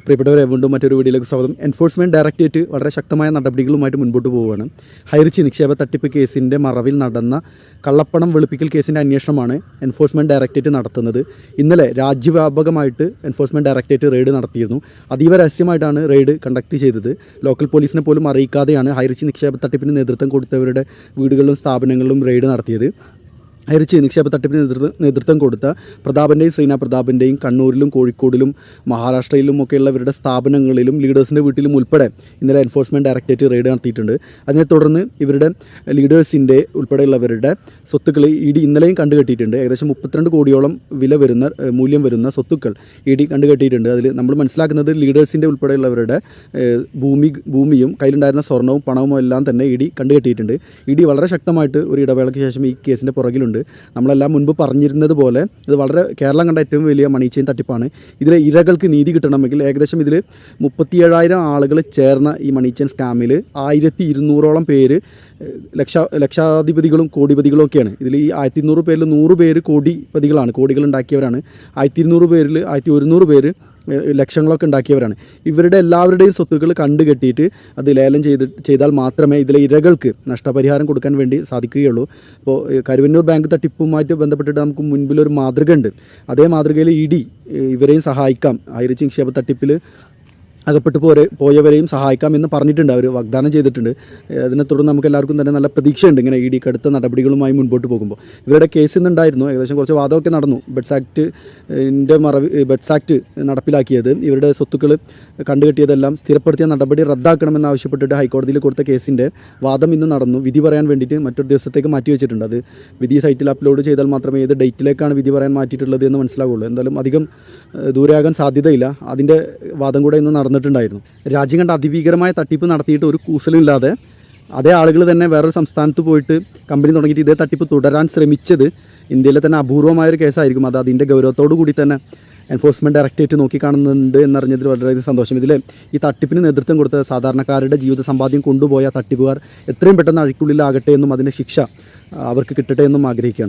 പ്രിയപ്പെട്ടവരെ, വീണ്ടും മറ്റൊരു വീഡിയോയിലേക്ക് സ്വാഗതം. എൻഫോഴ്സ്മെൻറ്റ് ഡയറക്ടറേറ്റ് വളരെ ശക്തമായ നടപടികളുമായിട്ട് മുൻപോട്ട് പോവുകയാണ്. ഹൈറിച്ച് നിക്ഷേപ തട്ടിപ്പ് കേസിൻ്റെ മറവിൽ നടന്ന കള്ളപ്പണം വെളുപ്പിക്കൽ കേസിൻ്റെ അന്വേഷണമാണ് എൻഫോഴ്സ്മെൻറ്റ് ഡയറക്ടറേറ്റ് നടത്തുന്നത്. ഇന്നലെ രാജ്യവ്യാപകമായിട്ട് എൻഫോഴ്സ്മെൻറ്റ് ഡയറക്ടറേറ്റ് റെയ്ഡ് നടത്തിയിരുന്നു. അതീവ രഹസ്യമായിട്ടാണ് റെയ്ഡ് കണ്ടക്ട് ചെയ്തത്. ലോക്കൽ പോലീസിനെ പോലും അറിയിക്കാതെയാണ് ഹൈറിച്ച് നിക്ഷേപ തട്ടിപ്പിന് നേതൃത്വം കൊടുത്തവരുടെ വീടുകളിലും സ്ഥാപനങ്ങളിലും റെയ്ഡ് നടത്തിയത്. ഹൈറിച്ച് നിക്ഷേപ തട്ടിപ്പിന് നേതൃത്വം കൊടുത്ത പ്രതാപൻ്റെയും ശ്രീനാ പ്രതാപൻ്റെയും കണ്ണൂരിലും കോഴിക്കോടിലും മഹാരാഷ്ട്രയിലും ഒക്കെയുള്ളവരുടെ സ്ഥാപനങ്ങളിലും ലീഡേഴ്സിൻ്റെ വീട്ടിലും ഉൾപ്പെടെ ഇന്നലെ എൻഫോഴ്സ്മെൻറ്റ് ഡയറക്ടറേറ്റ് റെയ്ഡ് നടത്തിയിട്ടുണ്ട്. അതിനെ തുടർന്ന് ഇവരുടെ ലീഡേഴ്സിൻ്റെ ഉൾപ്പെടെയുള്ളവരുടെ സ്വത്തുക്കൾ ഇ.ഡി. ഇന്നലെയും കണ്ടുകെട്ടിയിട്ടുണ്ട്. ഏകദേശം 32 കോടിയോളം മൂല്യം വരുന്ന സ്വത്തുക്കൾ ഇ.ഡി. കണ്ടുകെട്ടിയിട്ടുണ്ട്. അതിൽ നമ്മൾ മനസ്സിലാക്കുന്നത് ലീഡേഴ്സിൻ്റെ ഉൾപ്പെടെയുള്ളവരുടെ ഭൂമിയും കയ്യിലുണ്ടായിരുന്ന സ്വർണ്ണവും പണവും എല്ലാം തന്നെ ഇ.ഡി. കണ്ടുകെട്ടിയിട്ടുണ്ട്. ഇ.ഡി. വളരെ ശക്തമായിട്ട് ഒരു ഇടവേളയ്ക്ക് ശേഷം ഈ കേസിൻ്റെ പുറകിലുണ്ട്. നമ്മളെല്ലാം മുൻപ് പറഞ്ഞിരുന്നത് പോലെ ഇത് വളരെ കേരളം കണ്ട ഏറ്റവും വലിയ മണി ചെയിൻ തട്ടിപ്പാണ്. ഇതിലെ ഇരകൾക്ക് നീതി കിട്ടണമെങ്കിൽ ഏകദേശം ഇതിൽ 37,000 ആളുകൾ ചേർന്ന ഈ മണി ചെയിൻ സ്കാമിൽ 1,200ഓളം പേര് ലക്ഷാധിപതികളും കോടിപതികളും ഒക്കെയാണ്. ഇതിൽ ഈ 1,200 പേരിൽ 100 പേര് കോടിപതികളാണ്, കോടികൾ ഉണ്ടാക്കിയവരാണ്. 1,200 പേരിൽ 1,100 പേര് ലക്ഷങ്ങളൊക്കെ ഉണ്ടാക്കിയവരാണ്. ഇവരുടെ എല്ലാവരുടെയും സ്വത്തുക്കൾ കണ്ടുകെട്ടിയിട്ട് അത് ലേലം ചെയ്താൽ മാത്രമേ ഇതിലെ ഇരകൾക്ക് നഷ്ടപരിഹാരം കൊടുക്കാൻ വേണ്ടി സാധിക്കുകയുള്ളൂ. ഇപ്പോൾ കരുവന്നൂർ ബാങ്ക് തട്ടിപ്പുമായിട്ട് ബന്ധപ്പെട്ടിട്ട് നമുക്ക് മുൻപിലൊരു മാതൃക ഉണ്ട്. അതേ മാതൃകയിൽ ഇ.ഡി. ഇവരെയും സഹായിക്കാം, ഹൈറിച്ച് നിക്ഷേപ തട്ടിപ്പിൽ അകപ്പെട്ടു പോയവരെയും സഹായിക്കാമെന്ന് പറഞ്ഞിട്ടുണ്ട്, അവർ വാഗ്ദാനം ചെയ്തിട്ടുണ്ട്. അതിനെ തുടർന്ന് നമുക്ക് എല്ലാവർക്കും തന്നെ നല്ല പ്രതീക്ഷയുണ്ട് ഇങ്ങനെ ഇ.ഡി. കടുത്ത നടപടികളുമായി മുൻപോട്ട് പോകുമ്പോൾ. ഇവരുടെ കേസ് ഇന്നുണ്ടായിരുന്നു, ഏകദേശം കുറച്ച് വാദമൊക്കെ നടന്നു. ബെഡ്സ് ആക്ട് നടപ്പിലാക്കിയത്, ഇവരുടെ സ്വത്തുക്കൾ കണ്ടുകെട്ടിയതെല്ലാം സ്ഥിരപ്പെടുത്തിയ നടപടി റദ്ദാക്കണമെന്ന് ആവശ്യപ്പെട്ടിട്ട് ഹൈക്കോടതിയിൽ കൊടുത്ത കേസിൻ്റെ വാദം ഇന്ന് നടന്നു. വിധി പറയാൻ വേണ്ടിയിട്ട് മറ്റൊരു ദിവസത്തേക്ക് മാറ്റി വെച്ചിട്ടുണ്ട്. അത് വിധി സൈറ്റിൽ അപ്ലോഡ് ചെയ്താൽ മാത്രമേ ഏത് ഡേറ്റിലേക്കാണ് വിധി പറയാൻ മാറ്റിയിട്ടുള്ളത് എന്ന് മനസ്സിലാവുള്ളൂ. എന്തായാലും അധികം ദൂരെയാകാൻ സാധ്യതയില്ല. അതിൻ്റെ വാദം കൂടെ ഇന്ന് നടന്നിട്ടുണ്ടായിരുന്നു. രാജ്യം കണ്ട അതിഭീകരമായ തട്ടിപ്പ് നടത്തിയിട്ട് ഒരു കൂസലുമില്ലാതെ അതേ ആളുകൾ തന്നെ വേറൊരു സംസ്ഥാനത്ത് പോയിട്ട് കമ്പനി തുടങ്ങിയിട്ട് ഇതേ തട്ടിപ്പ് തുടരാൻ ശ്രമിച്ചത് ഇന്ത്യയിലെ തന്നെ അപൂർവമായൊരു കേസായിരിക്കും. അത് അതിൻ്റെ ഗൗരവത്തോടു കൂടി തന്നെ എൻഫോഴ്സ്മെൻറ്റ് ഡയറക്ടറേറ്റ് നോക്കിക്കാണുന്നുണ്ട് എന്നറിഞ്ഞതിൽ വളരെയധികം സന്തോഷം. ഇതിൽ ഈ തട്ടിപ്പിന് നേതൃത്വം കൊടുത്ത സാധാരണക്കാരുടെ ജീവിത സമ്പാദ്യം കൊണ്ടുപോയ തട്ടിപ്പുകാർ എത്രയും പെട്ടെന്ന് അഴിക്കുള്ളിലാകട്ടെ എന്നും അതിൻ്റെ ശിക്ഷ അവർക്ക് കിട്ടട്ടെ എന്നും ആഗ്രഹിക്കുകയാണ്.